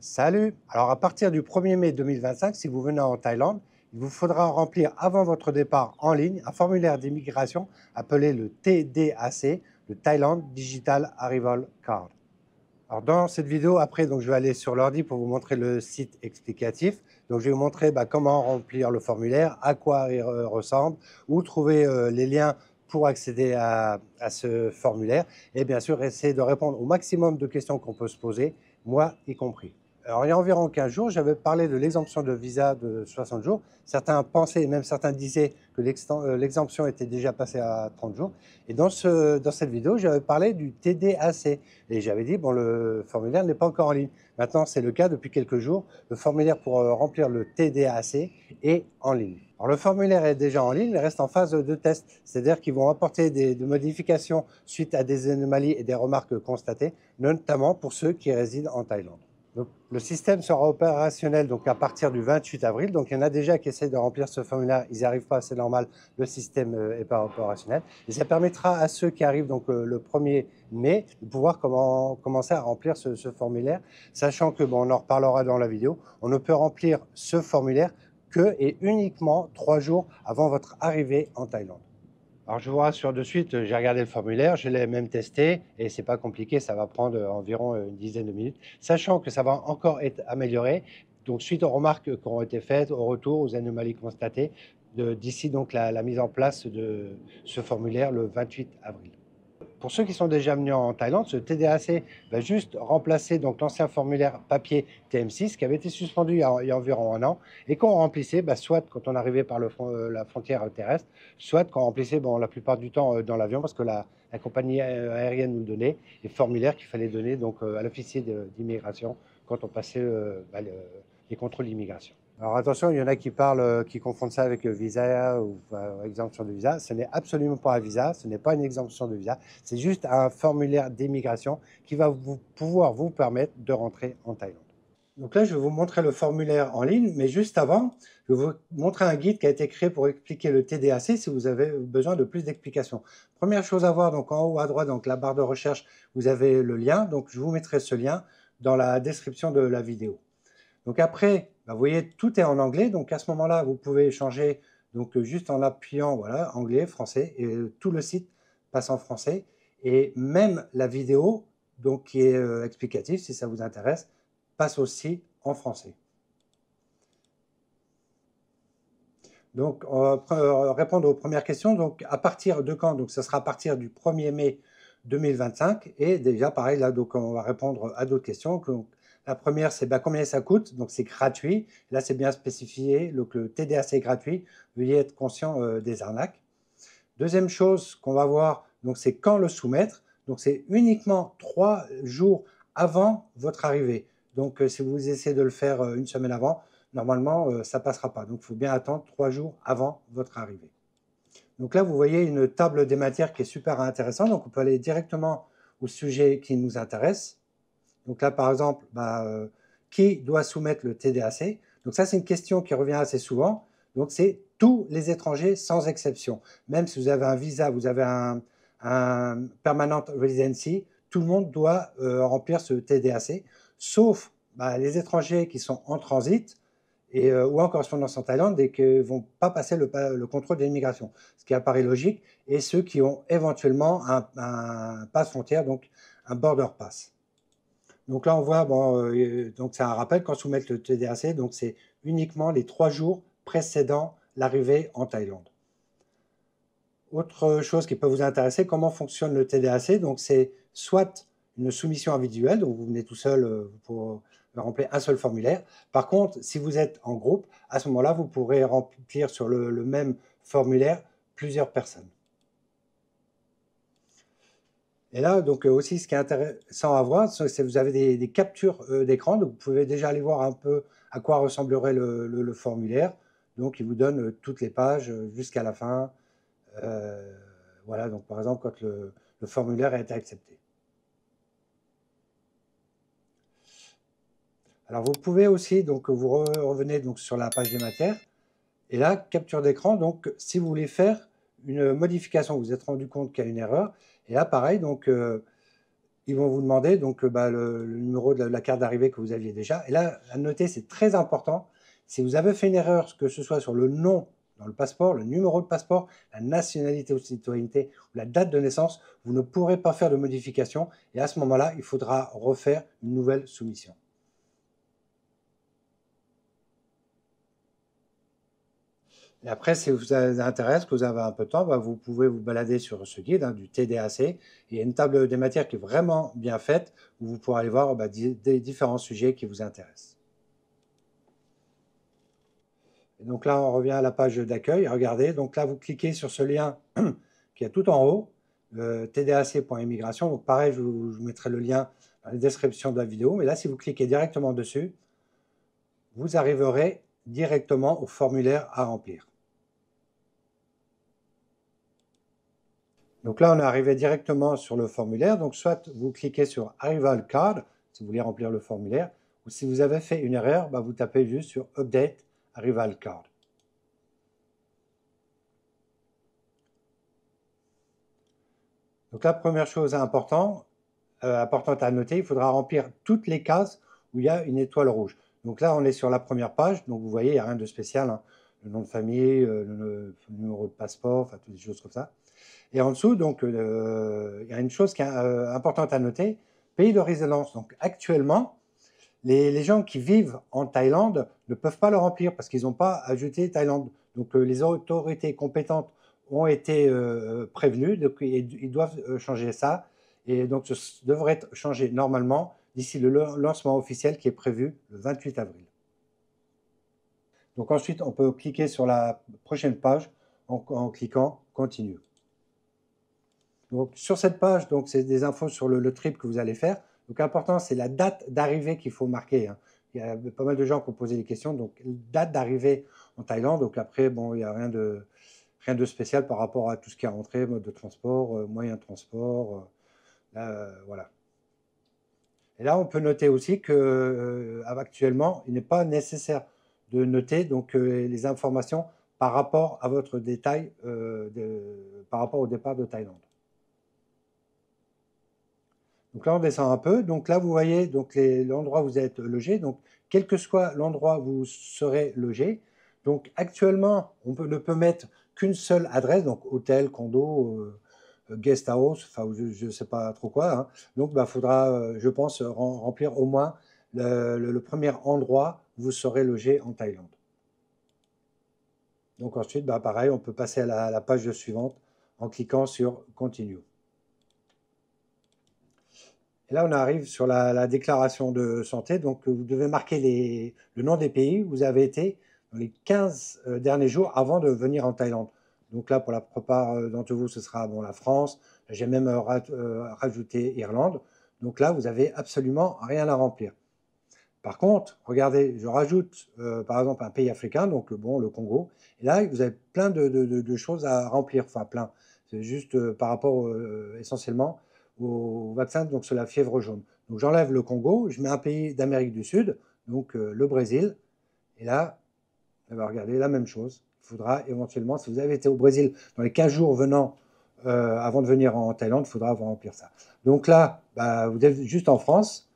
Salut! Alors à partir du 1er mai 2025, si vous venez en Thaïlande, il vous faudra remplir avant votre départ en ligne un formulaire d'immigration appelé le TDAC, le Thailand Digital Arrival Card. Alors dans cette vidéo, après, donc, je vais aller sur l'ordi pour vous montrer le site explicatif. Donc je vais vous montrer comment remplir le formulaire, à quoi il ressemble, où trouver les liens pour accéder à ce formulaire et bien sûr essayer de répondre au maximum de questions qu'on peut se poser, moi y compris. Alors, il y a environ 15 jours, j'avais parlé de l'exemption de visa de 60 jours. Certains pensaient, et même certains disaient que l'exemption était déjà passée à 30 jours. Et dans cette vidéo, j'avais parlé du TDAC. Et j'avais dit, bon, le formulaire n'est pas encore en ligne. Maintenant, c'est le cas depuis quelques jours. Le formulaire pour remplir le TDAC est en ligne. Alors, le formulaire est déjà en ligne, il reste en phase de test. C'est-à-dire qu'ils vont apporter des modifications suite à des anomalies et des remarques constatées, notamment pour ceux qui résident en Thaïlande. Donc, le système sera opérationnel donc, à partir du 28 avril. Donc, il y en a déjà qui essaient de remplir ce formulaire. Ils n'y arrivent pas, c'est normal, le système n'est pas opérationnel. Et ça permettra à ceux qui arrivent donc, le 1er mai de pouvoir commencer à remplir ce formulaire, sachant que, bon, on en reparlera dans la vidéo, on ne peut remplir ce formulaire que et uniquement 3 jours avant votre arrivée en Thaïlande. Alors, je vous rassure de suite, j'ai regardé le formulaire, je l'ai même testé et c'est pas compliqué, ça va prendre environ une dizaine de minutes, sachant que ça va encore être amélioré. Donc, suite aux remarques qui ont été faites, au retour, aux anomalies constatées, d'ici donc la mise en place de ce formulaire le 28 avril. Pour ceux qui sont déjà venus en Thaïlande, ce TDAC va juste remplacer donc l'ancien formulaire papier TM6 qui avait été suspendu il y a environ un an et qu'on remplissait soit quand on arrivait par la frontière terrestre, soit qu'on remplissait la plupart du temps dans l'avion parce que la compagnie aérienne nous le donnait, les formulaires qu'il fallait donner donc, à l'officier d'immigration quand on passait les contrôles d'immigration. Alors attention, il y en a qui parlent, qui confondent ça avec visa ou exemption de visa. Ce n'est absolument pas un visa, ce n'est pas une exemption de visa, c'est juste un formulaire d'immigration qui va pouvoir vous permettre de rentrer en Thaïlande. Donc là, je vais vous montrer le formulaire en ligne, mais juste avant, je vais vous montrer un guide qui a été créé pour expliquer le TDAC si vous avez besoin de plus d'explications. Première chose à voir, donc en haut à droite, donc la barre de recherche, vous avez le lien. Donc je vous mettrai ce lien dans la description de la vidéo. Donc après, vous voyez, tout est en anglais. Donc à ce moment-là, vous pouvez changer donc juste en appuyant, voilà, anglais, français, et tout le site passe en français. Et même la vidéo, donc qui est explicative, si ça vous intéresse, passe aussi en français. Donc, on va répondre aux premières questions. Donc, à partir de quand? Donc, ça sera à partir du 1er mai 2025. Et déjà, pareil, là, donc, on va répondre à d'autres questions. Donc, la première, c'est combien ça coûte? Donc, c'est gratuit. Là, c'est bien spécifié. Donc, le TDAC est gratuit. Veuillez être conscient des arnaques. Deuxième chose qu'on va voir, donc, c'est quand le soumettre. Donc, c'est uniquement 3 jours avant votre arrivée. Donc, si vous essayez de le faire une semaine avant, normalement, ça ne passera pas. Donc, il faut bien attendre 3 jours avant votre arrivée. Donc là, vous voyez une table des matières qui est super intéressante. Donc, on peut aller directement au sujet qui nous intéresse. Donc là, par exemple, qui doit soumettre le TDAC? Donc ça, c'est une question qui revient assez souvent. Donc, c'est tous les étrangers sans exception. Même si vous avez un visa, vous avez un permanent residency, tout le monde doit remplir ce TDAC, sauf les étrangers qui sont en transit ou en correspondance en Thaïlande et qui ne vont pas passer le contrôle de l'immigration, ce qui apparaît logique, et ceux qui ont éventuellement un pass frontière, donc un border pass. Donc là, on voit, donc c'est un rappel quand vous mettez le TDAC, donc c'est uniquement les 3 jours précédant l'arrivée en Thaïlande. Autre chose qui peut vous intéresser, comment fonctionne le TDAC? Donc c'est soit une soumission individuelle, donc vous venez tout seul pour remplir un seul formulaire. Par contre, si vous êtes en groupe, à ce moment-là, vous pourrez remplir sur le même formulaire plusieurs personnes. Et là, donc aussi, ce qui est intéressant à voir, c'est que vous avez des captures d'écran, donc vous pouvez déjà aller voir un peu à quoi ressemblerait le formulaire. Donc, il vous donne toutes les pages jusqu'à la fin. Voilà, donc par exemple, quand le formulaire a été accepté. Alors, vous pouvez aussi, donc vous revenez donc, sur la page des matières. Et là, capture d'écran, donc si vous voulez faire une modification, vous vous êtes rendu compte qu'il y a une erreur. Et là, pareil, donc Ils vont vous demander donc le numéro de la carte d'arrivée que vous aviez déjà. Et là, à noter, c'est très important, si vous avez fait une erreur, que ce soit sur le nom dans le passeport, le numéro de passeport, la nationalité ou citoyenneté ou la date de naissance, vous ne pourrez pas faire de modification. Et à ce moment-là, il faudra refaire une nouvelle soumission. Et après, si vous intéresse, que vous avez un peu de temps, vous pouvez vous balader sur ce guide du TDAC. Il y a une table des matières qui est vraiment bien faite, où vous pourrez aller voir des différents sujets qui vous intéressent. Et donc là, on revient à la page d'accueil. Regardez, donc là, vous cliquez sur ce lien qui est tout en haut, tdac.immigration. Donc pareil, je vous mettrai le lien dans la description de la vidéo. Mais là, si vous cliquez directement dessus, vous arriverez directement au formulaire à remplir. Donc là, on est arrivé directement sur le formulaire. Donc soit vous cliquez sur Arrival Card, si vous voulez remplir le formulaire, ou si vous avez fait une erreur, vous tapez juste sur Update Arrival Card. Donc la première chose importante à noter, il faudra remplir toutes les cases où il y a une étoile rouge. Donc là, on est sur la première page, donc vous voyez, il n'y a rien de spécial, hein. Le nom de famille, le numéro de passeport, enfin toutes des choses comme ça. Et en dessous, donc, il y a une chose qui est importante à noter, pays de résidence. Donc actuellement, les gens qui vivent en Thaïlande ne peuvent pas le remplir parce qu'ils n'ont pas ajouté Thaïlande. Donc les autorités compétentes ont été prévenues, donc ils doivent changer ça. Et donc, ça devrait être changé normalement d'ici le lancement officiel qui est prévu le 28 avril. Donc ensuite, on peut cliquer sur la prochaine page en cliquant « Continue ». Donc sur cette page, c'est des infos sur le trip que vous allez faire. Donc important, c'est la date d'arrivée qu'il faut marquer, hein. Il y a pas mal de gens qui ont posé des questions. Donc date d'arrivée en Thaïlande. Donc après, bon, il n'y a rien de spécial par rapport à tout ce qui est rentré, mode de transport, moyen de transport. Voilà. Et là, on peut noter aussi que actuellement, il n'est pas nécessaire de noter les informations par rapport à votre détail, par rapport au départ de Thaïlande. Donc là, on descend un peu. Donc là, vous voyez l'endroit où vous êtes logé. Donc, quel que soit l'endroit où vous serez logé. Donc, actuellement, ne peut mettre qu'une seule adresse, donc hôtel, condo, guest house, enfin, je ne sais pas trop quoi, hein. Donc, il faudra, je pense, remplir au moins le premier endroit où vous serez logé en Thaïlande. Donc, ensuite, pareil, on peut passer à la page suivante en cliquant sur « Continue ». Et là, on arrive sur la déclaration de santé. Donc, vous devez marquer le nom des pays où vous avez été dans les 15 derniers jours avant de venir en Thaïlande. Donc là, pour la plupart d'entre vous, ce sera la France. J'ai même rajouté Irlande. Donc là, vous n'avez absolument rien à remplir. Par contre, regardez, je rajoute par exemple un pays africain, donc le Congo. Et là, vous avez plein de choses à remplir. Enfin, plein. C'est juste par rapport essentiellement au vaccin, donc sur la fièvre jaune. Donc j'enlève le Congo, je mets un pays d'Amérique du Sud, donc le Brésil. Et là, regardez, la même chose. Il faudra éventuellement, si vous avez été au Brésil dans les 15 jours avant de venir en Thaïlande, il faudra vous remplir ça. Donc là, vous êtes juste en France.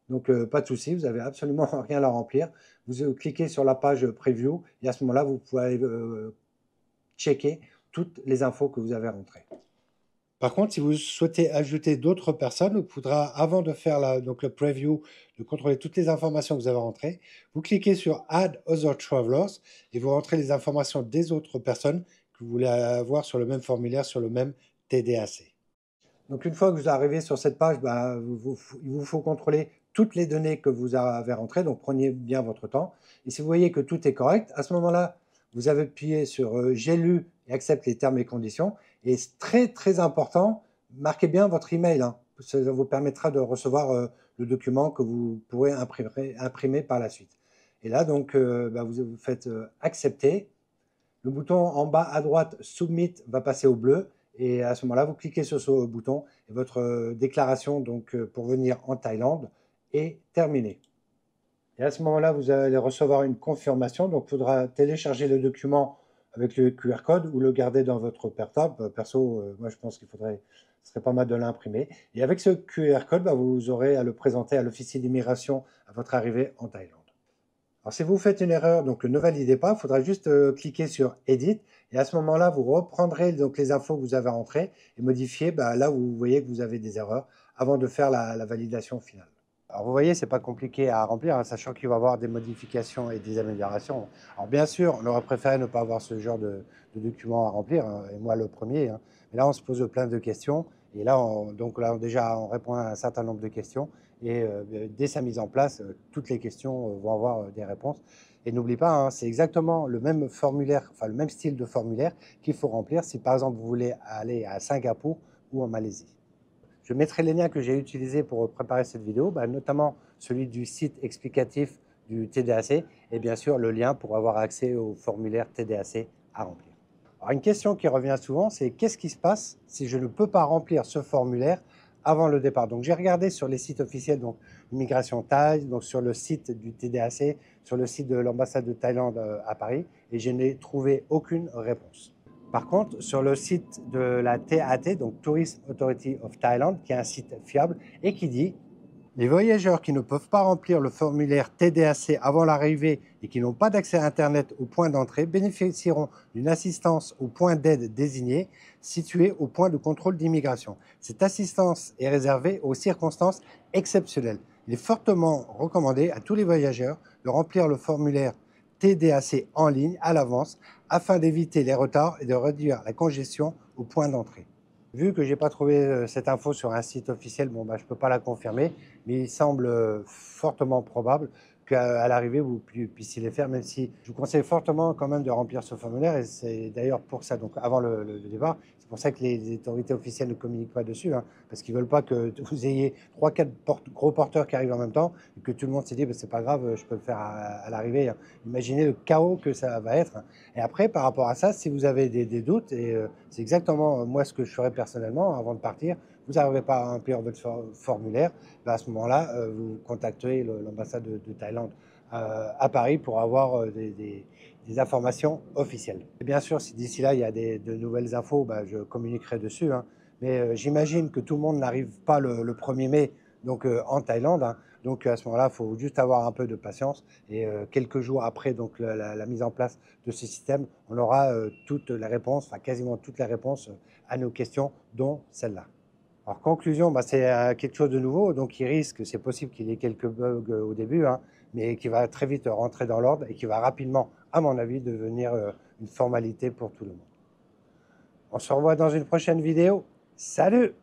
Donc, pas de souci, vous n'avez absolument rien à remplir. Vous cliquez sur la page Preview et à ce moment-là, vous pouvez aller checker toutes les infos que vous avez rentrées. Par contre, si vous souhaitez ajouter d'autres personnes, il faudra, avant de faire le Preview, de contrôler toutes les informations que vous avez rentrées, vous cliquez sur Add Other Travelers et vous rentrez les informations des autres personnes que vous voulez avoir sur le même formulaire, sur le même TDAC. Donc, une fois que vous arrivez sur cette page, il vous faut contrôler toutes les données que vous avez rentrées. Donc, prenez bien votre temps. Et si vous voyez que tout est correct, à ce moment-là, vous avez appuyé sur J'ai lu et accepte les termes et conditions. Et c'est très, très important, marquez bien votre email, hein. Ça vous permettra de recevoir le document que vous pourrez imprimer par la suite. Et là, donc, vous faites Accepter. Le bouton en bas à droite, Submit, va passer au bleu. Et à ce moment-là, vous cliquez sur ce bouton et votre déclaration pour venir en Thaïlande est terminée. Et à ce moment-là, vous allez recevoir une confirmation. Donc, il faudra télécharger le document avec le QR code ou le garder dans votre portable. Perso, moi, je pense qu'il faudrait Ce serait pas mal de l'imprimer. Et avec ce QR code, vous aurez à le présenter à l'officier d'immigration à votre arrivée en Thaïlande. Alors, si vous faites une erreur, donc ne validez pas, il faudra juste cliquer sur Edit. Et à ce moment-là, vous reprendrez donc les infos que vous avez rentrées et modifier là où vous voyez que vous avez des erreurs avant de faire la validation finale. Alors vous voyez, c'est pas compliqué à remplir, hein, sachant qu'il va y avoir des modifications et des améliorations. Alors bien sûr, on aurait préféré ne pas avoir ce genre de documents à remplir, hein, et moi le premier. Hein. Mais là, on se pose plein de questions. Et là, déjà, on répond à un certain nombre de questions. Et dès sa mise en place, toutes les questions vont avoir des réponses. Et n'oublie pas, hein, c'est exactement le même formulaire, enfin le même style de formulaire qu'il faut remplir si par exemple vous voulez aller à Singapour ou en Malaisie. Je mettrai les liens que j'ai utilisés pour préparer cette vidéo, notamment celui du site explicatif du TDAC et bien sûr le lien pour avoir accès au formulaire TDAC à remplir. Alors une question qui revient souvent, c'est qu'est-ce qui se passe si je ne peux pas remplir ce formulaire avant le départ? Donc j'ai regardé sur les sites officiels, donc Immigration Thaï, donc sur le site du TDAC, sur le site de l'ambassade de Thaïlande à Paris, et je n'ai trouvé aucune réponse. Par contre, sur le site de la TAT, donc Tourism Authority of Thailand, qui est un site fiable et qui dit les voyageurs qui ne peuvent pas remplir le formulaire TDAC avant l'arrivée et qui n'ont pas d'accès à Internet au point d'entrée bénéficieront d'une assistance au point d'aide désigné situé au point de contrôle d'immigration. Cette assistance est réservée aux circonstances exceptionnelles. Il est fortement recommandé à tous les voyageurs de remplir le formulaire TDAC en ligne à l'avance afin d'éviter les retards et de réduire la congestion au point d'entrée. Vu que je n'ai pas trouvé cette info sur un site officiel, je ne peux pas la confirmer, mais il semble fortement probable qu'à l'arrivée, vous puissiez les faire, même si je vous conseille fortement quand même de remplir ce formulaire, et c'est d'ailleurs pour ça, donc avant le départ, c'est pour ça que les autorités officielles ne communiquent pas dessus, hein, parce qu'ils ne veulent pas que vous ayez 3-4 gros porteurs qui arrivent en même temps, et que tout le monde s'est dit, c'est pas grave, je peux le faire à l'arrivée. Hein. Imaginez le chaos que ça va être. Hein. Et après, par rapport à ça, si vous avez des doutes, et c'est exactement moi ce que je ferais personnellement avant de partir, vous n'arrivez pas à remplir votre formulaire, à ce moment-là, vous contacterez l'ambassade de Thaïlande à Paris pour avoir des informations officielles. Et bien sûr, si d'ici là, il y a de nouvelles infos, je communiquerai dessus. Hein. Mais j'imagine que tout le monde n'arrive pas le 1er mai donc, en Thaïlande. Hein. Donc à ce moment-là, il faut juste avoir un peu de patience. Et quelques jours après donc, la mise en place de ce système, on aura toutes les réponses, enfin quasiment toutes les réponses à nos questions, dont celle-là. Alors conclusion, c'est quelque chose de nouveau, donc c'est possible qu'il y ait quelques bugs au début, hein, mais qui va très vite rentrer dans l'ordre et qui va rapidement, à mon avis, devenir une formalité pour tout le monde. On se revoit dans une prochaine vidéo. Salut!